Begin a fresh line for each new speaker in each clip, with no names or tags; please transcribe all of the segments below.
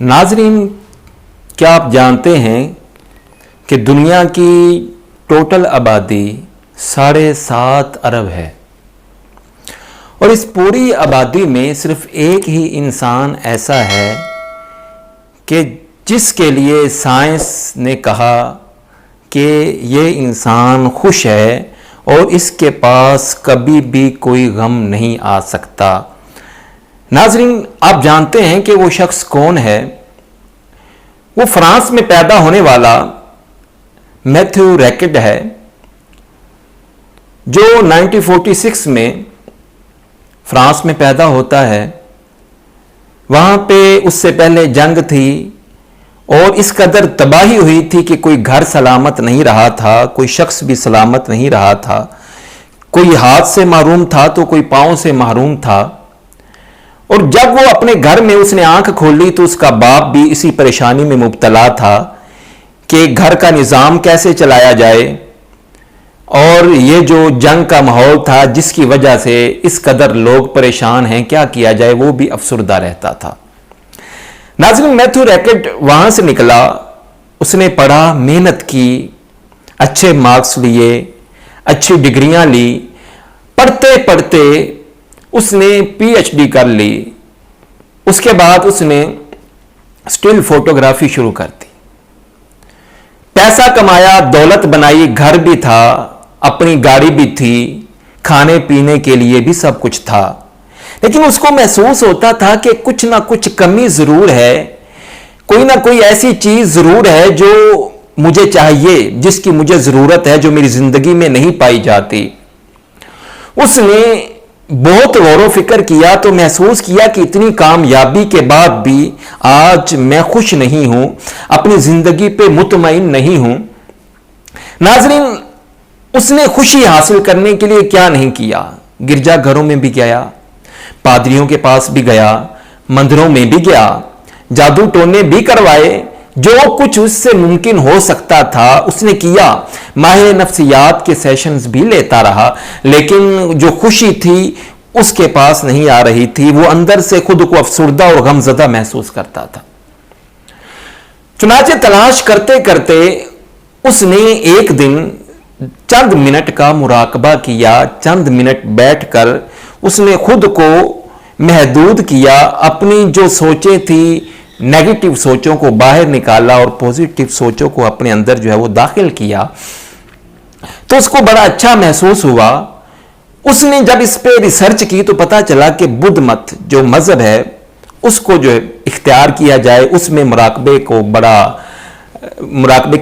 ناظرین، کیا آپ جانتے ہیں کہ دنیا کی ٹوٹل آبادی 7.5 ارب ہے، اور اس پوری آبادی میں صرف ایک ہی انسان ایسا ہے کہ جس کے لیے سائنس نے کہا کہ یہ انسان خوش ہے اور اس کے پاس کبھی بھی کوئی غم نہیں آ سکتا۔ ناظرین، آپ جانتے ہیں کہ وہ شخص کون ہے؟ وہ فرانس میں پیدا ہونے والا میتھیو ریکٹ ہے، جو 1946 میں فرانس میں پیدا ہوتا ہے۔ وہاں پہ اس سے پہلے جنگ تھی اور اس قدر تباہی ہوئی تھی کہ کوئی گھر سلامت نہیں رہا تھا، کوئی شخص بھی سلامت نہیں رہا تھا، کوئی ہاتھ سے محروم تھا تو کوئی پاؤں سے محروم تھا۔ اور جب وہ اپنے گھر میں اس نے آنکھ کھولی تو اس کا باپ بھی اسی پریشانی میں مبتلا تھا کہ گھر کا نظام کیسے چلایا جائے، اور یہ جو جنگ کا ماحول تھا جس کی وجہ سے اس قدر لوگ پریشان ہیں، کیا کیا جائے، وہ بھی افسردہ رہتا تھا۔ ناظرین، میتھیو ریکٹ وہاں سے نکلا، اس نے پڑھا، محنت کی، اچھے مارکس لیے، اچھی ڈگریاں لی، پڑھتے پڑھتے اس نے پی ایچ ڈی کر لی۔ اس کے بعد اس نے سٹل فوٹوگرافی شروع کر دی، پیسہ کمایا، دولت بنائی، گھر بھی تھا، اپنی گاڑی بھی تھی، کھانے پینے کے لیے بھی سب کچھ تھا، لیکن اس کو محسوس ہوتا تھا کہ کچھ نہ کچھ کمی ضرور ہے، کوئی نہ کوئی ایسی چیز ضرور ہے جو مجھے چاہیے، جس کی مجھے ضرورت ہے، جو میری زندگی میں نہیں پائی جاتی۔ اس نے بہت غور و فکر کیا تو محسوس کیا کہ اتنی کامیابی کے بعد بھی آج میں خوش نہیں ہوں، اپنی زندگی پہ مطمئن نہیں ہوں۔ ناظرین، اس نے خوشی حاصل کرنے کے لیے کیا نہیں کیا؟ گرجا گھروں میں بھی گیا، پادریوں کے پاس بھی گیا، مندروں میں بھی گیا، جادو ٹونے بھی کروائے، جو کچھ اس سے ممکن ہو سکتا تھا اس نے کیا، ماہر نفسیات کے سیشنز بھی لیتا رہا، لیکن جو خوشی تھی اس کے پاس نہیں آ رہی تھی۔ وہ اندر سے خود کو افسردہ اور غمزدہ محسوس کرتا تھا۔ چنانچہ تلاش کرتے کرتے اس نے ایک دن چند منٹ کا مراقبہ کیا، چند منٹ بیٹھ کر اس نے خود کو محدود کیا، اپنی جو سوچیں تھی نیگیٹو سوچوں کو باہر نکالا اور پوزیٹیو سوچوں کو اپنے اندر جو ہے وہ داخل کیا، تو اس کو بڑا اچھا محسوس ہوا۔ اس نے جب اس پہ ریسرچ کی تو پتا چلا کہ بدھ مت جو مذہب ہے اس کو جو اختیار کیا جائے، اس میں مراقبے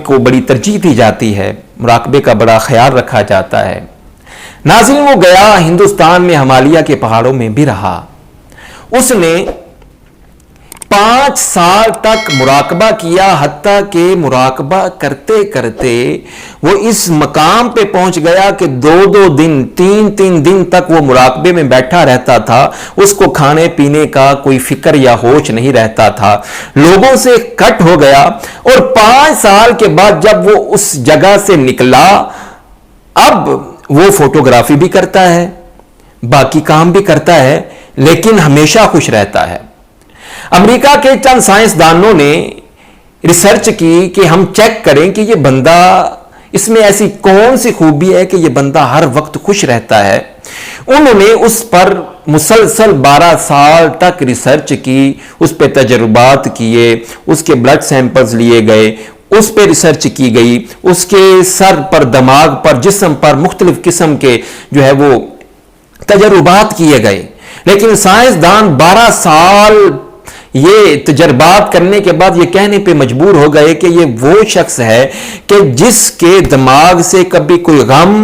کو بڑی ترجیح دی جاتی ہے، مراقبے کا بڑا خیال رکھا جاتا ہے۔ ناظرین، وہ گیا ہندوستان میں ہمالیہ کے پہاڑوں میں بھی رہا، اس نے 5 سال تک مراقبہ کیا، حتیٰ کہ مراقبہ کرتے کرتے وہ اس مقام پہ پہنچ گیا کہ 2 دن 3 دن تک وہ مراقبے میں بیٹھا رہتا تھا، اس کو کھانے پینے کا کوئی فکر یا ہوش نہیں رہتا تھا، لوگوں سے کٹ ہو گیا۔ اور 5 سال کے بعد جب وہ اس جگہ سے نکلا، اب وہ فوٹوگرافی بھی کرتا ہے، باقی کام بھی کرتا ہے، لیکن ہمیشہ خوش رہتا ہے۔ امریکہ کے چند سائنسدانوں نے ریسرچ کی کہ ہم چیک کریں کہ یہ بندہ، اس میں ایسی کون سی خوبی ہے کہ یہ بندہ ہر وقت خوش رہتا ہے۔ انہوں نے اس پر مسلسل 12 سال تک ریسرچ کی، اس پہ تجربات کیے، اس کے بلڈ سیمپلز لیے گئے، اس پہ ریسرچ کی گئی، اس کے سر پر، دماغ پر، جسم پر مختلف قسم کے جو ہے وہ تجربات کیے گئے، لیکن سائنسدان 12 سال یہ تجربات کرنے کے بعد یہ کہنے پہ مجبور ہو گئے کہ یہ وہ شخص ہے کہ جس کے دماغ سے کبھی کوئی غم،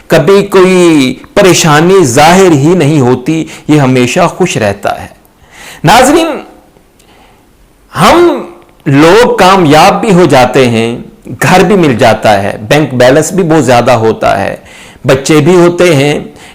کبھی کوئی پریشانی ظاہر ہی نہیں ہوتی، یہ ہمیشہ خوش رہتا ہے۔ ناظرین، ہم لوگ کامیاب بھی ہو جاتے ہیں، گھر بھی مل جاتا ہے، بینک بیلنس بھی بہت زیادہ ہوتا ہے، بچے بھی ہوتے ہیں،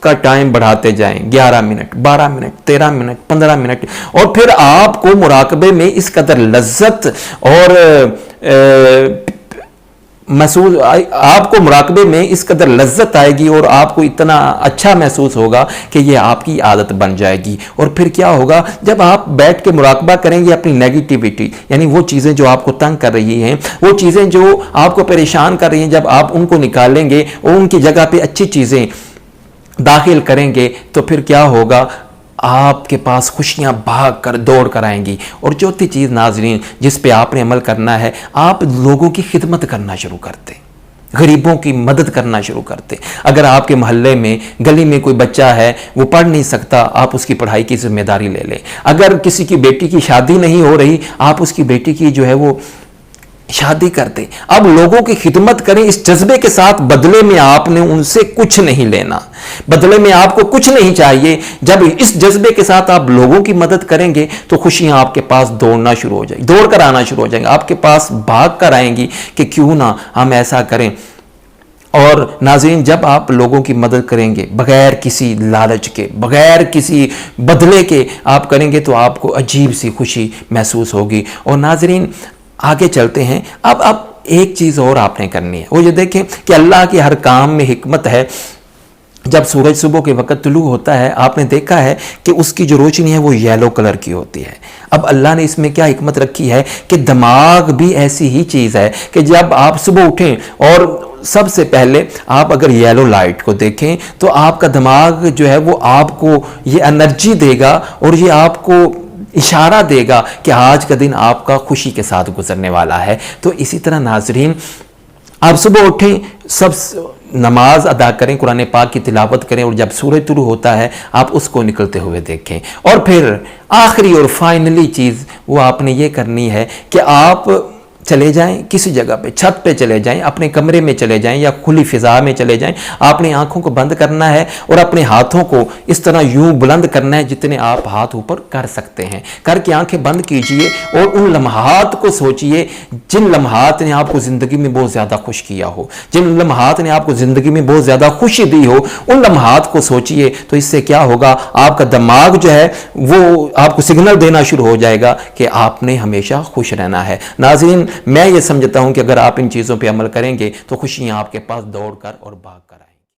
کا ٹائم بڑھاتے جائیں، 11 منٹ، 12 منٹ، 13 منٹ، 15 منٹ، اور پھر آپ کو مراقبے میں اس قدر لذت اور محسوس، آپ کو مراقبے میں اس قدر لذت آئے گی اور آپ کو اتنا اچھا محسوس ہوگا کہ یہ آپ کی عادت بن جائے گی۔ اور پھر کیا ہوگا، جب آپ بیٹھ کے مراقبہ کریں گے اپنی نیگیٹیوٹی، یعنی وہ چیزیں جو آپ کو تنگ کر رہی ہیں، وہ چیزیں جو آپ کو پریشان کر رہی ہیں، جب آپ ان کو نکالیں گے اور ان کی جگہ پہ اچھی چیزیں داخل کریں گے تو پھر کیا ہوگا، آپ کے پاس خوشیاں بھاگ کر دوڑ کر آئیں گی۔ اور چوتھی چیز ناظرین جس پہ آپ نے عمل کرنا ہے، آپ لوگوں کی خدمت کرنا شروع کرتے، غریبوں کی مدد کرنا شروع کرتے۔ اگر آپ کے محلے میں گلی میں کوئی بچہ ہے وہ پڑھ نہیں سکتا، آپ اس کی پڑھائی کی ذمہ داری لے لیں۔ اگر کسی کی بیٹی کی شادی نہیں ہو رہی، آپ اس کی بیٹی کی جو ہے وہ شادی کر دیں۔ اب لوگوں کی خدمت کریں اس جذبے کے ساتھ، بدلے میں آپ نے ان سے کچھ نہیں لینا، بدلے میں آپ کو کچھ نہیں چاہیے۔ جب اس جذبے کے ساتھ آپ لوگوں کی مدد کریں گے تو خوشیاں آپ کے پاس دوڑنا شروع ہو جائیں گی، دوڑ کر آنا شروع ہو جائیں گے، آپ کے پاس بھاگ کر آئیں گی کہ کیوں نہ ہم ایسا کریں۔ اور ناظرین جب آپ لوگوں کی مدد کریں گے بغیر کسی لالچ کے، بغیر کسی بدلے کے آپ کریں گے تو آپ کو عجیب سی خوشی محسوس ہوگی۔ اور ناظرین آگے چلتے ہیں، اب ایک چیز اور آپ نے کرنی ہے، وہ یہ دیکھیں کہ اللہ کے ہر کام میں حکمت ہے۔ جب سورج صبح کے وقت طلوع ہوتا ہے، آپ نے دیکھا ہے کہ اس کی جو روشنی ہے وہ یلو کلر کی ہوتی ہے۔ اب اللہ نے اس میں کیا حکمت رکھی ہے کہ دماغ بھی ایسی ہی چیز ہے کہ جب آپ صبح اٹھیں اور سب سے پہلے آپ اگر یلو لائٹ کو دیکھیں تو آپ کا دماغ جو ہے وہ آپ کو یہ انرجی دے گا اور یہ آپ کو اشارہ دے گا کہ آج کا دن آپ کا خوشی کے ساتھ گزرنے والا ہے۔ تو اسی طرح ناظرین آپ صبح اٹھیں، سب نماز ادا کریں، قرآن پاک کی تلاوت کریں، اور جب سورج طلوع ہوتا ہے آپ اس کو نکلتے ہوئے دیکھیں۔ اور پھر آخری اور فائنلی چیز وہ آپ نے یہ کرنی ہے کہ آپ چلے جائیں کسی جگہ پہ، چھت پہ چلے جائیں، اپنے کمرے میں چلے جائیں یا کھلی فضا میں چلے جائیں۔ آپ نے آنکھوں کو بند کرنا ہے اور اپنے ہاتھوں کو اس طرح یوں بلند کرنا ہے جتنے آپ ہاتھ اوپر کر سکتے ہیں، کر کے آنکھیں بند کیجئے اور ان لمحات کو سوچئے جن لمحات نے آپ کو زندگی میں بہت زیادہ خوش کیا ہو، جن لمحات نے آپ کو زندگی میں بہت زیادہ خوشی دی ہو، ان لمحات کو سوچئے۔ تو اس سے کیا ہوگا، آپ کا دماغ جو ہے وہ آپ کو سگنل دینا شروع ہو جائے گا کہ آپ نے ہمیشہ خوش رہنا ہے۔ ناظرین میں یہ سمجھتا ہوں کہ اگر آپ ان چیزوں پہ عمل کریں گے تو خوشیاں آپ کے پاس دوڑ کر اور بھاگ کر آئیں۔